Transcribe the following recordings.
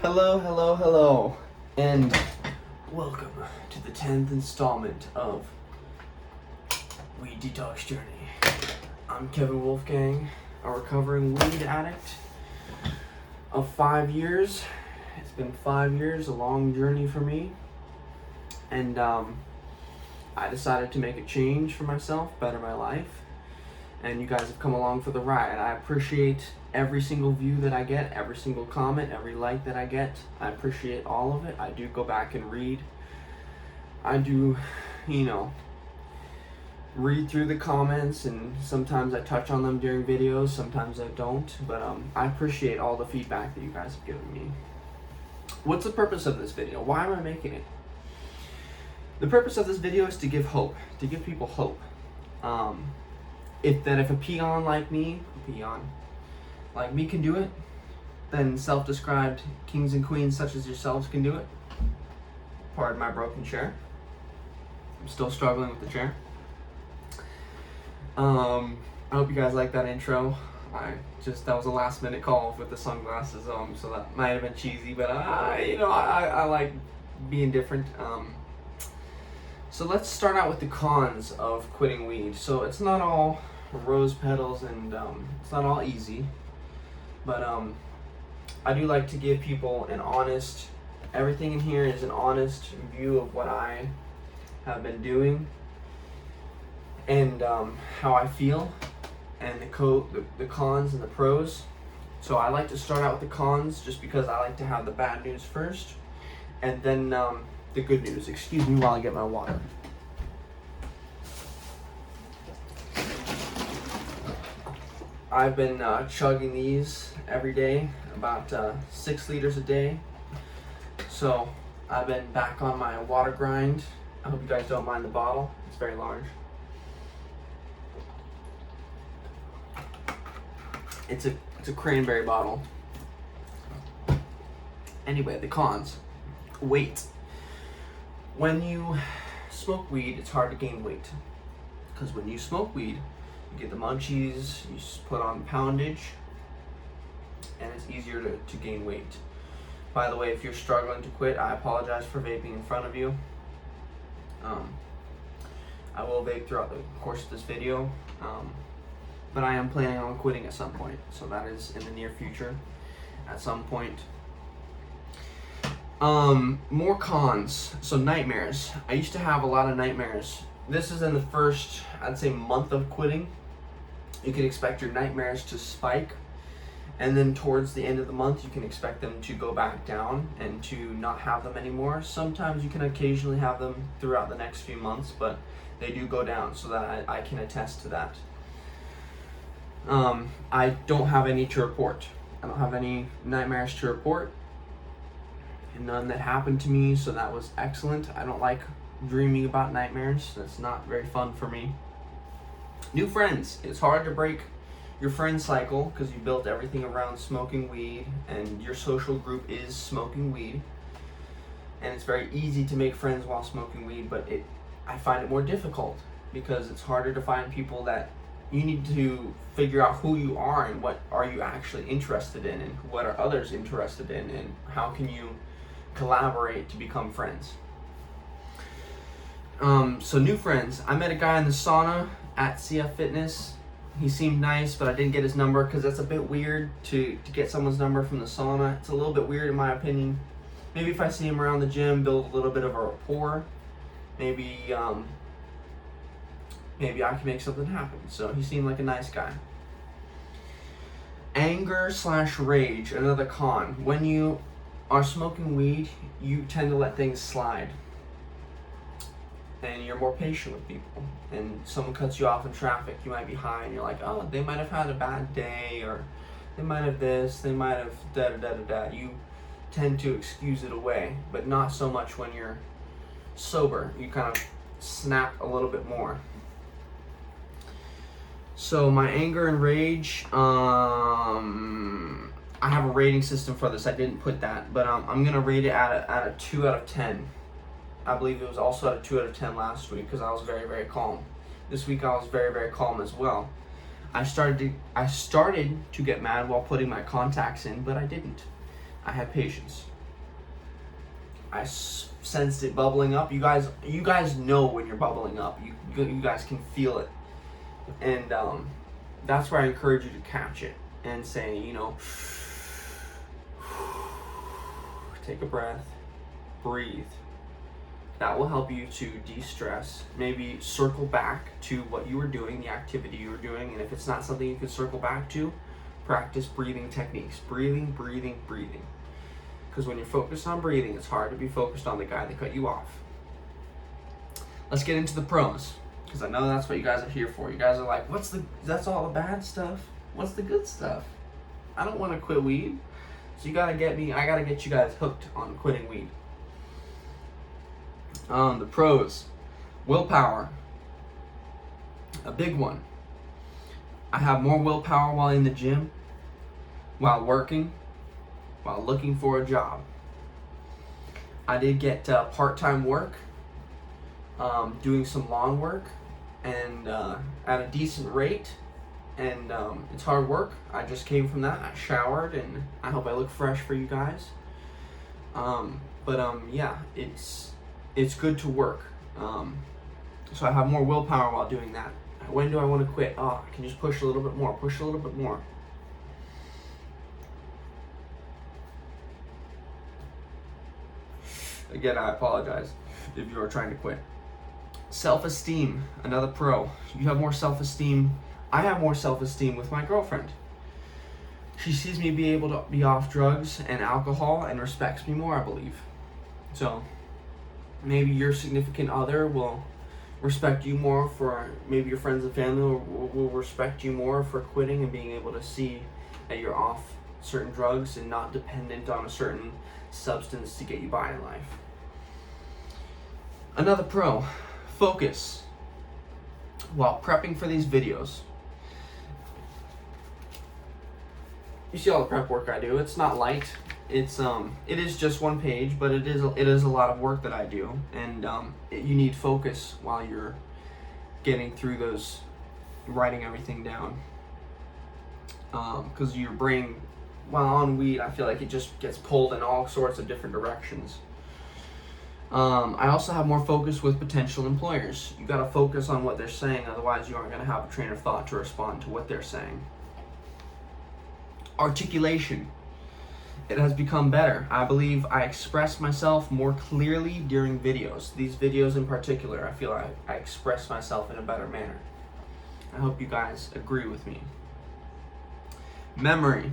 Hello, hello, hello, and welcome to the 10th installment of Detox Journey. I'm Kevin Wolfgang, a recovering weed addict of 5 years. It's been 5 years, a long journey for me, and I decided to make a change for myself, better my life, and you guys have come along for the ride. I appreciate every single view that I get, every single comment, every like that I get. I appreciate all of it. I do go back and read. I do, read through the comments, and sometimes I touch on them during videos, sometimes I don't, but I appreciate all the feedback that you guys have given me. What's the purpose of this video? Why am I making it? The purpose of this video is to give hope, to give people hope. If a peon like me can do it, then self-described kings and queens such as yourselves can do it. Pardon my broken chair. I'm still struggling with the chair. I hope you guys like that intro. That was a last minute call with the sunglasses on, so that might have been cheesy, but I like being different. So let's start out with the cons of quitting weed. So it's not all rose petals and it's not all easy, but I do like to give people everything in here is an honest view of what I have been doing and how I feel, and the cons and the pros. So I like to start out with the cons just because I like to have the bad news first, and then the good news. Excuse me while I get my water. I've been chugging these every day, about 6 liters a day. So I've been back on my water grind. I hope you guys don't mind the bottle. It's very large. It's a cranberry bottle. Anyway, the cons. Weight. When you smoke weed, it's hard to gain weight. Because when you smoke weed, you get the munchies, you put on poundage, and it's easier to gain weight. By the way, if you're struggling to quit, I apologize for vaping in front of you. I will vape throughout the course of this video, but I am planning on quitting at some point, so that is in the near future at some point. More cons. So nightmares. I used to have a lot of nightmares. This is in the first, I'd say, month of quitting. You can expect your nightmares to spike, and then towards the end of the month you can expect them to go back down and to not have them anymore. Sometimes you can occasionally have them throughout the next few months, but they do go down, so that I can attest to that. I don't have any to report. I don't have any nightmares to report, and none that happened to me, so that was excellent. I don't like dreaming about nightmares. That's not very fun for me. New friends. It's hard to break your friend cycle because you built everything around smoking weed, and your social group is smoking weed, and it's very easy to make friends while smoking weed, but I find it more difficult because it's harder to find people that you need to figure out who you are and what are you actually interested in, and what are others interested in, and how can you collaborate to become friends. So new friends. I met a guy in the sauna at CF Fitness. He seemed nice, but I didn't get his number because that's a bit weird to get someone's number from the sauna. It's a little bit weird in my opinion. Maybe if I see him around the gym, build a little bit of a rapport, maybe I can make something happen. So he seemed like a nice guy. Anger/rage, another con. When you are smoking weed, you tend to let things slide, and you're more patient with people. And someone cuts you off in traffic, you might be high, and you're like, oh, they might have had a bad day, or they might have this, they might have da-da-da-da-da. You tend to excuse it away, but not so much when you're sober. You kind of snap a little bit more. So my anger and rage, I have a rating system for this. I didn't put that, but I'm gonna rate it at a 2 out of 10. I believe it was also at a 2 out of 10 last week because I was very, very calm. This week I was very, very calm as well. I started to get mad while putting my contacts in, but I didn't. I had patience. I sensed it bubbling up. You guys know when you're bubbling up. You guys can feel it, and that's where I encourage you to catch it and say, you know, take a breath, breathe. That will help you to de-stress. Maybe circle back to what you were doing, the activity you were doing, and if it's not something you can circle back to, practice breathing techniques. Breathing, breathing, breathing. Because when you're focused on breathing, it's hard to be focused on the guy that cut you off. Let's get into the pros, because I know that's what you guys are here for. You guys are like, that's all the bad stuff? What's the good stuff? I don't want to quit weed. So I gotta get you guys hooked on quitting weed. The pros. Willpower. A big one. I have more willpower while in the gym, while working, while looking for a job. I did get part-time work, doing some lawn work, and at a decent rate, and it's hard work. I just came from that. I showered, and I hope I look fresh for you guys. Yeah, it's good to work. So I have more willpower while doing that. When do I want to quit? Oh, I can just push a little bit more, push a little bit more. Again, I apologize if you are trying to quit. Self-esteem, another pro. You have more self-esteem. I have more self-esteem with my girlfriend. She sees me be able to be off drugs and alcohol and respects me more, I believe. So maybe your significant other will respect you more for, maybe your friends and family will respect you more for quitting and being able to see that you're off certain drugs and not dependent on a certain substance to get you by in life. Another pro, focus. While prepping for these videos, you see all the prep work I do. It's not light. It is just one page, but it is a lot of work that I do, and you need focus while you're getting through those, writing everything down. Because your brain, while on weed, I feel like it just gets pulled in all sorts of different directions. I also have more focus with potential employers. You gotta focus on what they're saying, otherwise you aren't gonna have a train of thought to respond to what they're saying. Articulation. It has become better. I believe I express myself more clearly during videos. These videos in particular, I feel I express myself in a better manner. I hope you guys agree with me. Memory.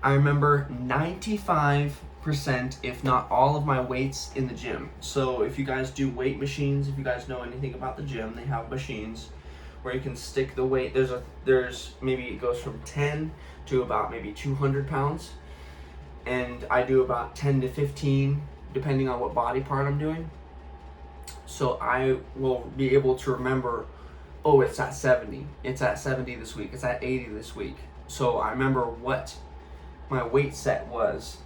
I remember 95%, if not all of my weights in the gym. So if you guys do weight machines, if you guys know anything about the gym, they have machines where you can stick the weight. There's maybe it goes from 10 to about maybe 200 pounds. And I do about 10 to 15, depending on what body part I'm doing. So I will be able to remember, oh, it's at 70. It's at 70 this week. It's at 80 this week. So I remember what my weight set was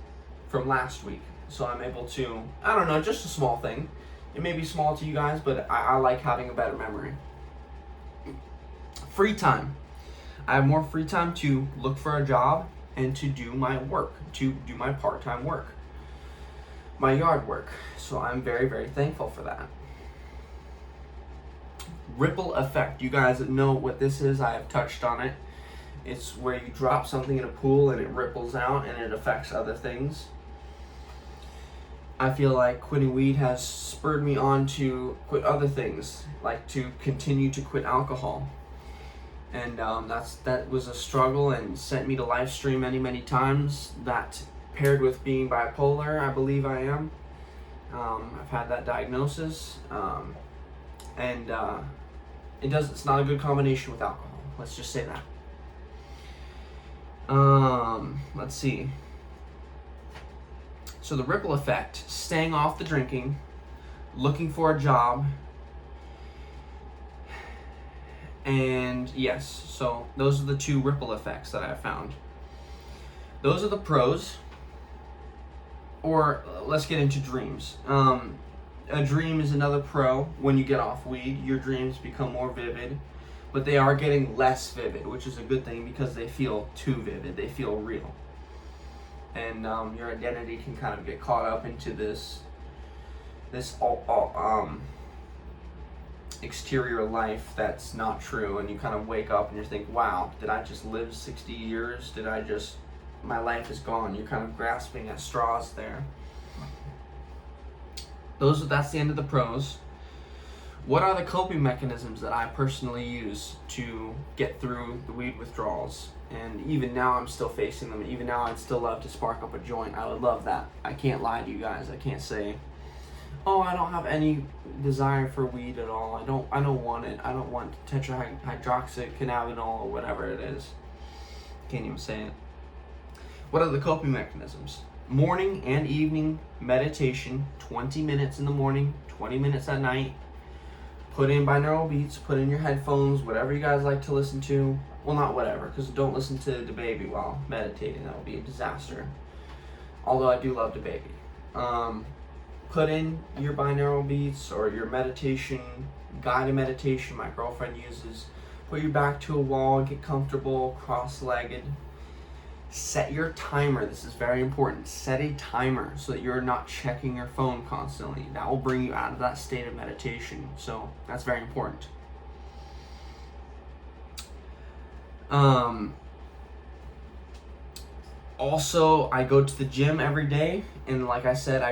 from last week. So I'm able to, I don't know, just a small thing. It may be small to you guys, but I like having a better memory. Free time. I have more free time to look for a job and to do my work, to do my part-time work, my yard work. So I'm very, very thankful for that. Ripple effect. You guys know what this is. I have touched on it. It's where you drop something in a pool and it ripples out and it affects other things. I feel like quitting weed has spurred me on to quit other things, like to continue to quit alcohol. And that was a struggle and sent me to live stream many Times. That paired with being bipolar, I believe I am. I've had that diagnosis, it's not a good combination with alcohol. Let's just say that. Let's see. So the ripple effect, staying off the drinking, looking for a job. And yes, so those are the two ripple effects that I found. Those are the pros. Or let's get into dreams. A dream is another pro. When you get off weed, your dreams become more vivid, but they are getting less vivid, which is a good thing because they feel too vivid. They feel real. and your identity can kind of get caught up into this exterior life that's not true, and you kind of wake up and you think, wow, did I just live 60 years? My life is gone. You're kind of grasping at straws there. That's the end of the pros. What are the coping mechanisms that I personally use to get through the weed withdrawals? And even now I'm still facing them. Even now I'd still love to spark up a joint. I would love that. I can't lie to you guys. I can't say, oh, I don't have any desire for weed at all. I don't want it. I don't want tetrahydroxycannabinol or whatever it is. Can't even say it. What are the coping mechanisms? Morning and evening meditation, 20 minutes in the morning, 20 minutes at night. Put in binaural beats, put in your headphones, whatever you guys like to listen to. Well, not whatever, because don't listen to DaBaby while meditating. That would be a disaster. Although I do love DaBaby. Put in your binaural beats or your meditation, guided meditation my girlfriend uses. Put your back to a wall, get comfortable, cross-legged. Set your timer. This is very important. Set a timer so that you're not checking your phone constantly. That will bring you out of that state of meditation. So that's very important. Also, I go to the gym every day, and like I said,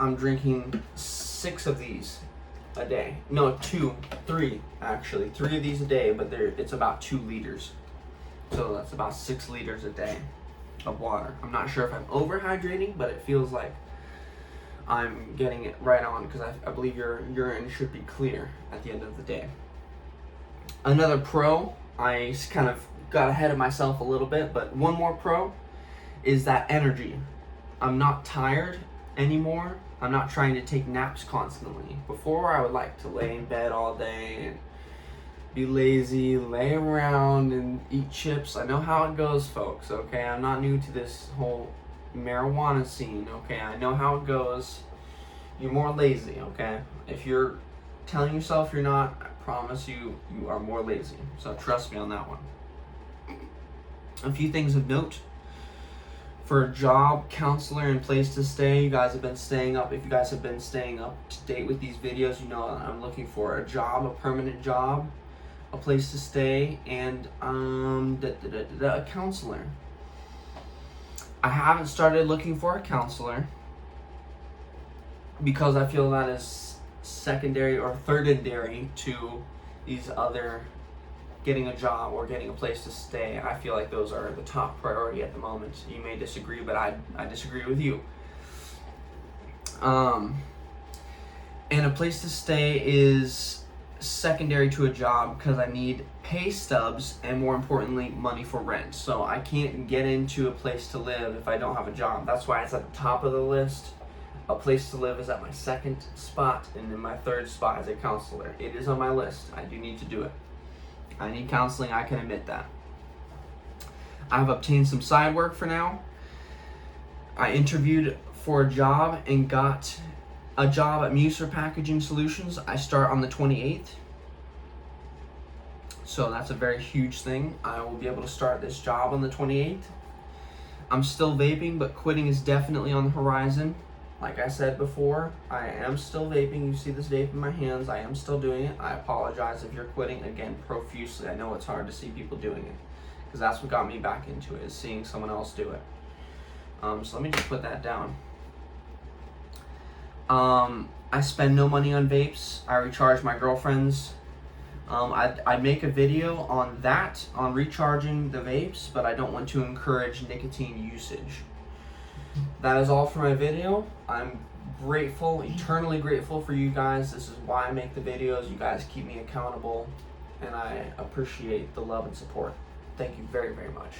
I'm drinking 6 of these a day. No, 3 actually. 3 of these a day, but it's about 2 liters. So that's about 6 liters a day of water. I'm not sure if I'm overhydrating, but it feels like I'm getting it right on, because I believe your urine should be clear at the end of the day. Another pro, I kind of got ahead of myself a little bit, but one more pro is that energy. I'm not tired anymore. I'm not trying to take naps constantly. Before, I would like to lay in bed all day and be lazy, lay around and eat chips. I know how it goes, folks, okay? I'm not new to this whole marijuana scene, okay? I know how it goes. You're more lazy, okay? If you're telling yourself you're not, I promise you are more lazy. So trust me on that one. A few things of note. For a job, counselor, and place to stay, you guys have been staying up. If you guys have been staying up to date with these videos, you know I'm looking for a job, a permanent job, a place to stay, and a counselor. I haven't started looking for a counselor because I feel that is secondary or thirdary to these other, getting a job or getting a place to stay. I feel like those are the top priority at the moment. You may disagree, but I disagree with you. And a place to stay is secondary to a job because I need pay stubs and, more importantly, money for rent. So I can't get into a place to live if I don't have a job. That's why it's at the top of the list. A place to live is at my 2nd spot, and then my 3rd spot is a counselor. It is on my list. I do need to do it. I need counseling, I can admit that. I've obtained some side work for now. I interviewed for a job and got a job at Muser Packaging Solutions. I start on the 28th. So that's a very huge thing. I will be able to start this job on the 28th. I'm still vaping, but quitting is definitely on the horizon. Like I said before, I am still vaping. You see this vape in my hands. I am still doing it. I apologize if you're quitting, again, profusely. I know it's hard to see people doing it, because that's what got me back into it, is seeing someone else do it. So let me just put that down. I spend no money on vapes. I recharge my girlfriend's. I make a video on that, on recharging the vapes, but I don't want to encourage nicotine usage. That is all for my video. I'm grateful, eternally grateful for you guys. This is why I make the videos. You guys keep me accountable, and I appreciate the love and support. Thank you very, very much.